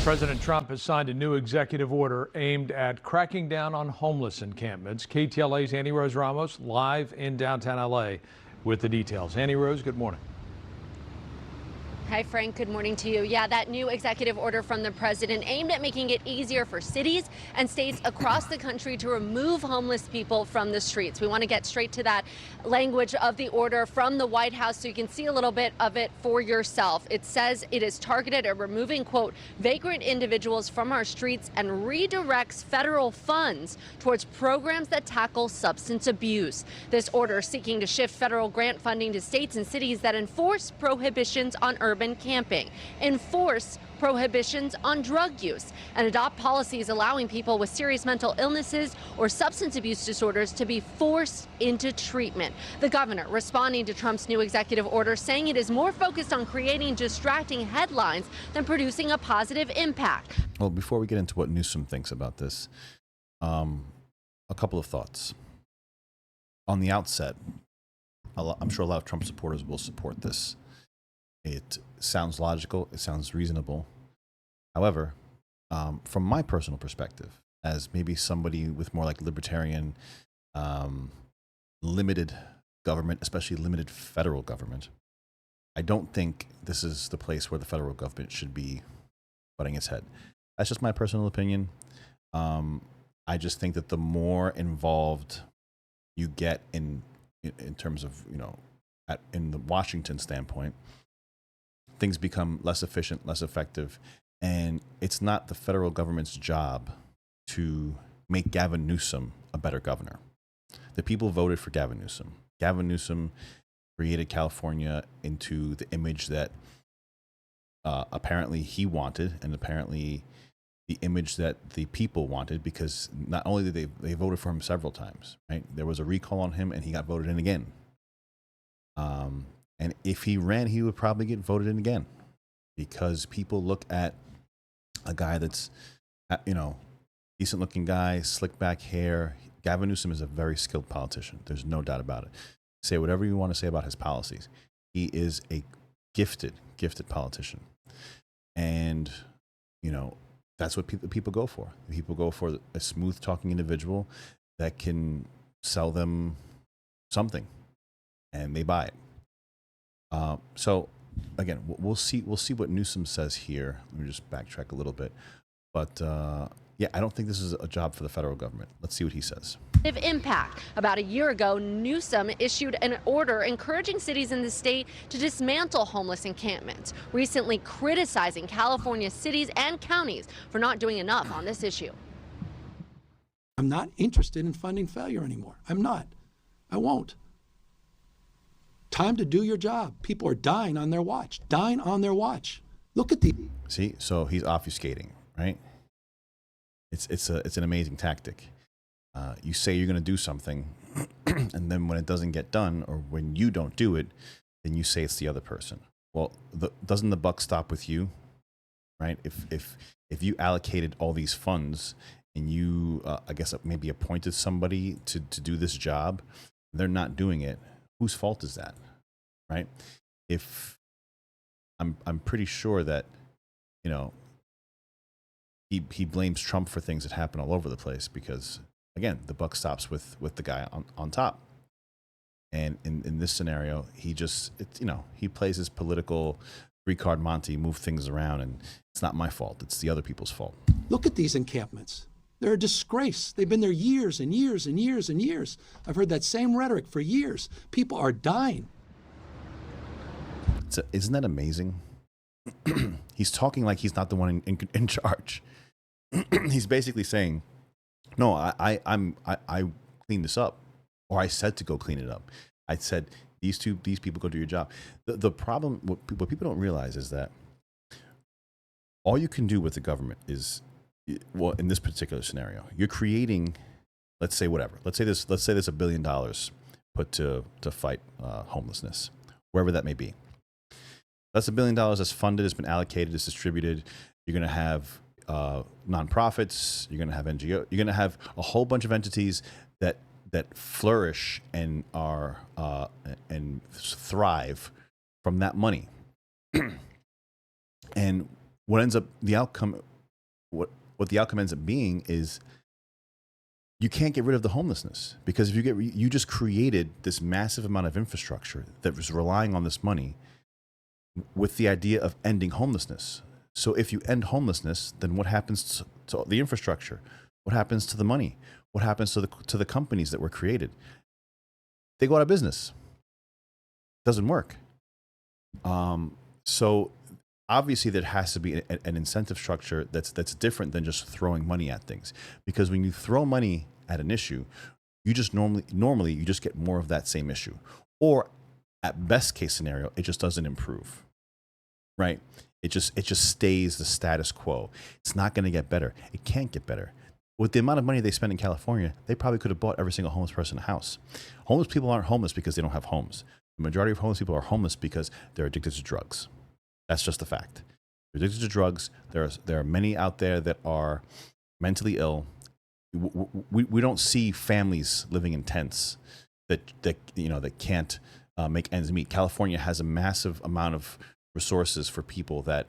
President Trump has signed a new executive order aimed at cracking down on homeless encampments. KTLA's Annie Rose Ramos live in downtown LA with the details. Annie Rose, good morning. Hi, Frank. Good morning to you. Yeah, that new executive order from the president aimed at making it easier for cities and states across the country to remove homeless people from the streets. We want to get straight to that language of the order from the White House so you can see a little bit of it for yourself. It says it is targeted at removing, quote, vagrant individuals from our streets and redirects federal funds towards programs that tackle substance abuse. This order seeking to shift federal grant funding to states and cities that enforce prohibitions on urban camping, enforce prohibitions on drug use, and adopt policies allowing people with serious mental illnesses or substance abuse disorders to be forced into treatment. The governor responding to Trump's new executive order, saying it is more focused on creating distracting headlines than producing a positive impact. Well, before we get into what Newsom thinks about this, a couple of thoughts. On the outset, I'm sure a lot of Trump supporters will support this. It sounds logical. It sounds reasonable. However, from my personal perspective, as maybe somebody with more like libertarian, limited government, especially limited federal government, I don't think this is the place where the federal government should be butting its head. That's just my personal opinion. I just think that the more involved you get in terms of, in the Washington standpoint, things become less efficient, less effective, and it's not the federal government's job to make Gavin Newsom a better governor. The people voted for Gavin Newsom. Gavin Newsom created California into the image that apparently he wanted, and apparently the image that the people wanted, because not only did they voted for him several times, right? There was a recall on him, and he got voted in again. And if he ran, he would probably get voted in again, because people look at a guy that's, decent looking guy, slick back hair. Gavin Newsom is a very skilled politician. There's no doubt about it. Say whatever you want to say about his policies. He is a gifted politician. And, that's what people go for. People go for a smooth talking individual that can sell them something, and they buy it. So again, we'll see what Newsom says here. Let me just backtrack a little bit. But yeah, I don't think this is a job for the federal government. Let's see what he says. Impact. About a year ago, Newsom issued an order encouraging cities in the state to dismantle homeless encampments, recently criticizing California cities and counties for not doing enough on this issue. I'm not interested in funding failure anymore. I'm not. I won't. Time to do your job. People are dying on their watch. Dying on their watch. Look at the. See, so he's obfuscating, right? It's an amazing tactic. You say you're going to do something, and then when it doesn't get done, or when you don't do it, then you say it's the other person. Well, doesn't the buck stop with you, right? If you allocated all these funds and you, I guess maybe appointed somebody to do this job, they're not doing it. Whose fault is that, right? If I'm pretty sure that, he blames Trump for things that happen all over the place, because again, the buck stops with the guy on top. And in this scenario, he plays his political three-card Monte, move things around, and it's not my fault. It's the other people's fault. Look at these encampments. They're a disgrace. They've been there years and years and years and years. I've heard that same rhetoric for years. People are dying. Isn't that amazing? He's talking like he's not the one in charge. He's basically saying, no, I cleaned this up, or I said to go clean it up. I said, these people go do your job. The problem, what people don't realize is that all you can do with the government is, well, in this particular scenario, you're creating, let's say there's $1 billion put to fight homelessness, wherever that may be. That's $1 billion that's funded, it's been allocated, it's distributed. You're going to have nonprofits, you're going to have NGO, you're going to have a whole bunch of entities that flourish and are and thrive from that money. And what ends up, the outcome what the outcome ends up being is you can't get rid of the homelessness, because if you just created this massive amount of infrastructure that was relying on this money with the idea of ending homelessness. So if you end homelessness, then what happens to the infrastructure? What happens to the money? What happens to the companies that were created? They go out of business. Doesn't work. So obviously there has to be an incentive structure that's different than just throwing money at things. Because when you throw money at an issue, you just normally you just get more of that same issue. Or at best case scenario, it just doesn't improve. Right? It just stays the status quo. It's not going to get better. It can't get better. With the amount of money they spend in California, they probably could have bought every single homeless person a house. Homeless people aren't homeless because they don't have homes. The majority of homeless people are homeless because they're addicted to drugs. That's just a fact. They're addicted to drugs. There are many out there that are mentally ill. We don't see families living in tents that can't make ends meet. California has a massive amount of resources for people that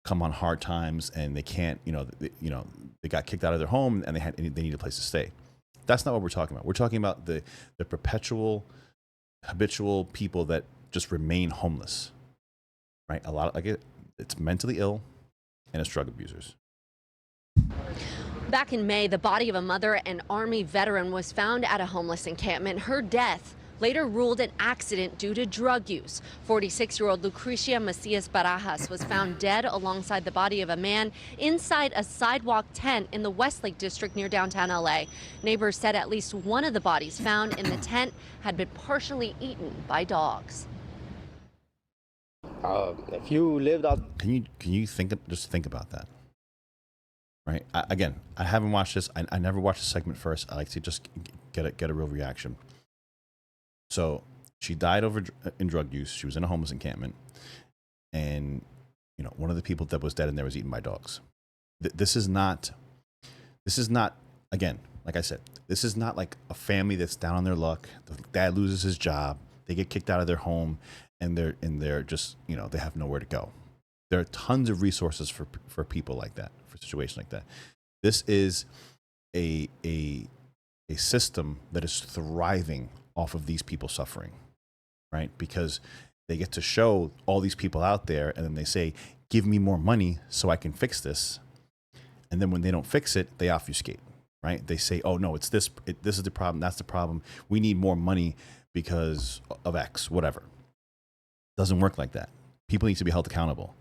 come on hard times and they can't, they got kicked out of their home and they need a place to stay. That's not what we're talking about. We're talking about the perpetual, habitual people that just remain homeless, right? A lot of it's mentally ill and it's drug abusers. Back in May, the body of a mother and Army veteran was found at a homeless encampment. Her death later ruled an accident due to drug use. 46-year-old Lucrecia Macias Barajas was found dead alongside the body of a man inside a sidewalk tent in the Westlake district near downtown LA. Neighbors said at least one of the bodies found in the tent had been partially eaten by dogs. If you lived out, can you think about that? Right. I haven't watched this. I never watched the segment first. I like to just get a real reaction. So she died in drug use. She was in a homeless encampment, and one of the people that was dead in there was eaten by dogs. This is not. Again, like I said, this is not like a family that's down on their luck. The dad loses his job. They get kicked out of their home, and they're just they have nowhere to go. There are tons of resources for people like that, for situations like that. This is a system that is thriving off of these people suffering, right? Because they get to show all these people out there, and then they say, give me more money so I can fix this. And then when they don't fix it, they obfuscate, right? They say, oh no, this is the problem, that's the problem. We need more money because of X, whatever. Doesn't work like that. People need to be held accountable.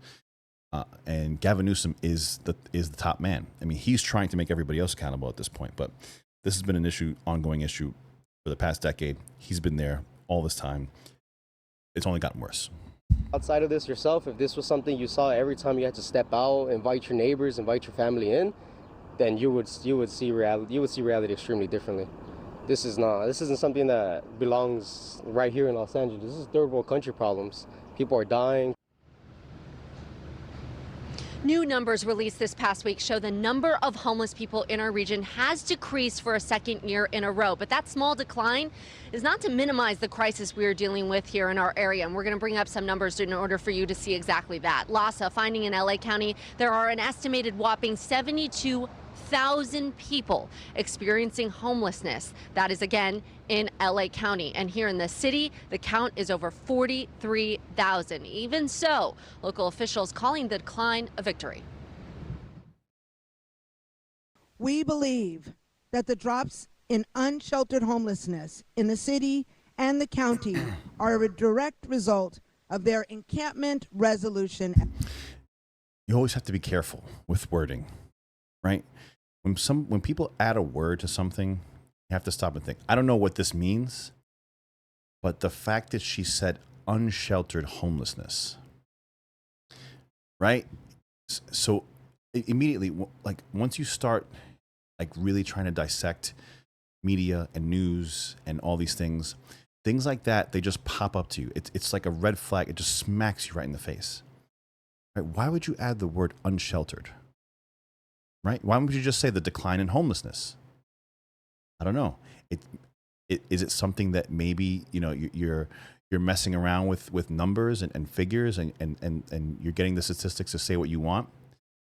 And Gavin Newsom is the top man. I mean, he's trying to make everybody else accountable at this point, but this has been an ongoing issue for the past decade. He's been there all this time. It's only gotten worse. outside of this yourself, if this was something you saw every time you had to step out, invite your neighbors, invite your family in, then you would see reality extremely differently. This isn't something that belongs right here in Los Angeles. This is third world country problems. People are dying. New numbers released this past week show the number of homeless people in our region has decreased for a second year in a row. But that small decline is not to minimize the crisis we are dealing with here in our area. And we're going to bring up some numbers in order for you to see exactly that. LAHSA finding in LA County there are an estimated whopping 72,000 people experiencing homelessness. That is again in LA County. And here in the city, the count is over 43,000. Even so, local officials calling the decline a victory. We believe that the drops in unsheltered homelessness in the city and the county are a direct result of their encampment resolution. You always have to be careful with wording, right? When people add a word to something, you have to stop and think. I don't know what this means, but the fact that she said unsheltered homelessness, right? So immediately, like once you start like really trying to dissect media and news and all these things like that, they just pop up to you. It's like a red flag. It just smacks you right in the face. Right? Why would you add the word unsheltered? Right? Why would you just say the decline in homelessness? I don't know. Is it something that maybe you're messing around with numbers and figures and you're getting the statistics to say what you want?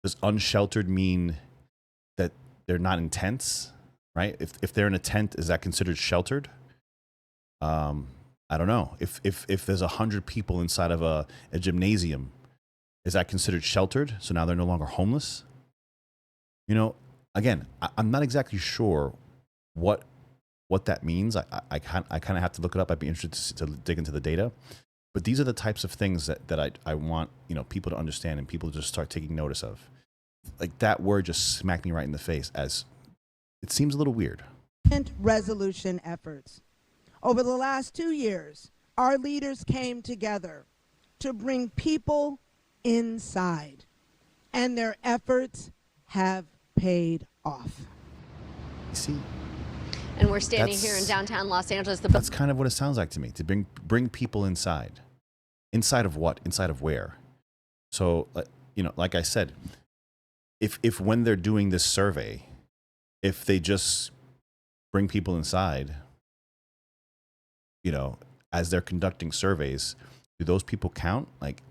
Does unsheltered mean they're not in tents, right? If they're in a tent, is that considered sheltered? I don't know. If there's 100 people inside of a gymnasium, is that considered sheltered? So now they're no longer homeless? You know, again, I'm not exactly sure what that means. I kind of have to look it up. I'd be interested to dig into the data. But these are the types of things that I want, you know, people to understand and people to just start taking notice of. Like that word just smacked me right in the face, as it seems a little weird. Resolution efforts. Over the last 2 years, our leaders came together to bring people inside, and their efforts have paid off. You see, And we're standing here in downtown Los Angeles. That's kind of what it sounds like to me, to bring people inside. Inside of what? Inside of where? So, you know, like I said, if when they're doing this survey, if they just bring people inside, you know, as they're conducting surveys, do those people count? Like,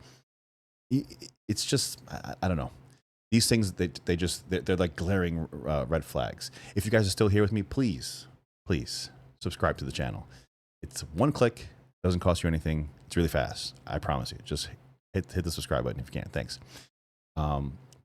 it's just, I don't know. These things, they're like glaring red flags. If you guys are still here with me, please subscribe to the channel. It's one click, doesn't cost you anything. It's really fast. I promise you. Just hit the subscribe button if you can. Thanks.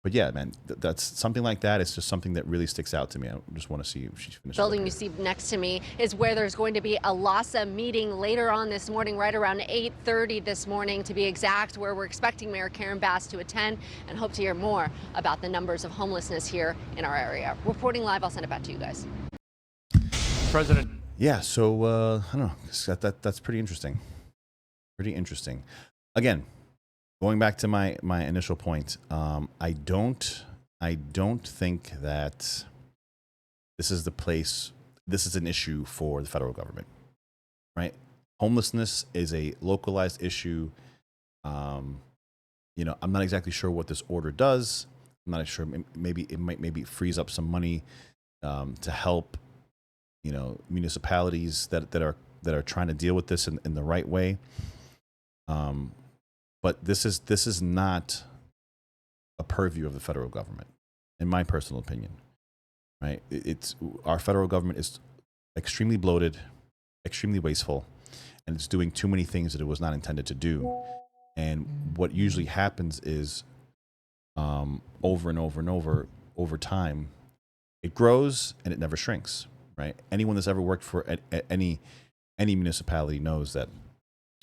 But yeah, man, that's something like that. It's just something that really sticks out to me. I just want to see if she finishes. Building you see next to me is where there's going to be a LAHSA meeting later on this morning, right around 8:30 this morning to be exact, where we're expecting Mayor Karen Bass to attend and hope to hear more about the numbers of homelessness here in our area. Reporting live, I'll send it back to you guys. President. Yeah, so I don't know. That's pretty interesting. Pretty interesting. Again, going back to my initial point, I don't think that this is the place. This is an issue for the federal government, right? Homelessness is a localized issue. You know, I'm not exactly sure what this order does. I'm not sure. Maybe it frees up some money to help, you know, municipalities that are trying to deal with this in the right way. But this is not a purview of the federal government, in my personal opinion. Right? It's our federal government is extremely bloated, extremely wasteful, and it's doing too many things that it was not intended to do. And what usually happens is, over and over and over time, it grows and it never shrinks. Right? Anyone that's ever worked for any municipality knows that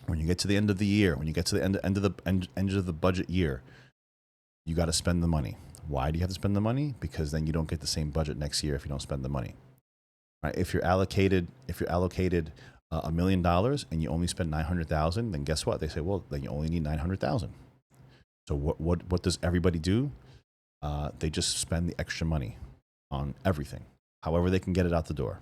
when you get to the end of the year, when you get to the end of the budget year, you got to spend the money. Why do you have to spend the money? Because then you don't get the same budget next year if you don't spend the money. Right? If you're allocated $1 million and you only spend $900,000, then guess what? They say, well, then you only need $900,000. So what does everybody do? They just spend the extra money on everything, however they can get it out the door.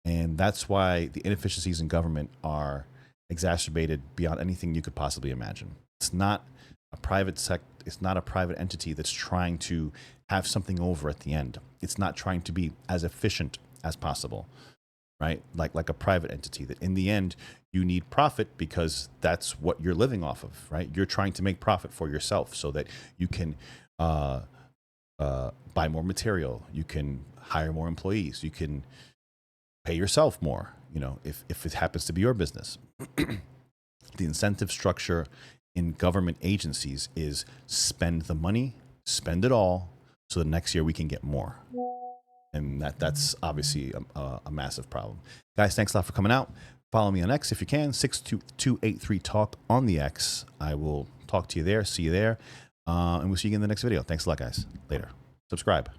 And that's why the inefficiencies in government are exacerbated beyond anything you could possibly imagine. It's not a private it's not a private entity that's trying to have something over at the end. It's not trying to be as efficient as possible, right? Like a private entity that in the end you need profit because that's what you're living off of, right? You're trying to make profit for yourself so that you can buy more material, you can hire more employees, you can pay yourself more, you know, if it happens to be your business. The incentive structure in government agencies is spend the money, spend it all, so the next year we can get more. And that's obviously a massive problem. Guys, thanks a lot for coming out. Follow me on X if you can, 62283talk on the X. I will talk to you there, see you there, and we'll see you again in the next video. Thanks a lot, guys. Later. Subscribe.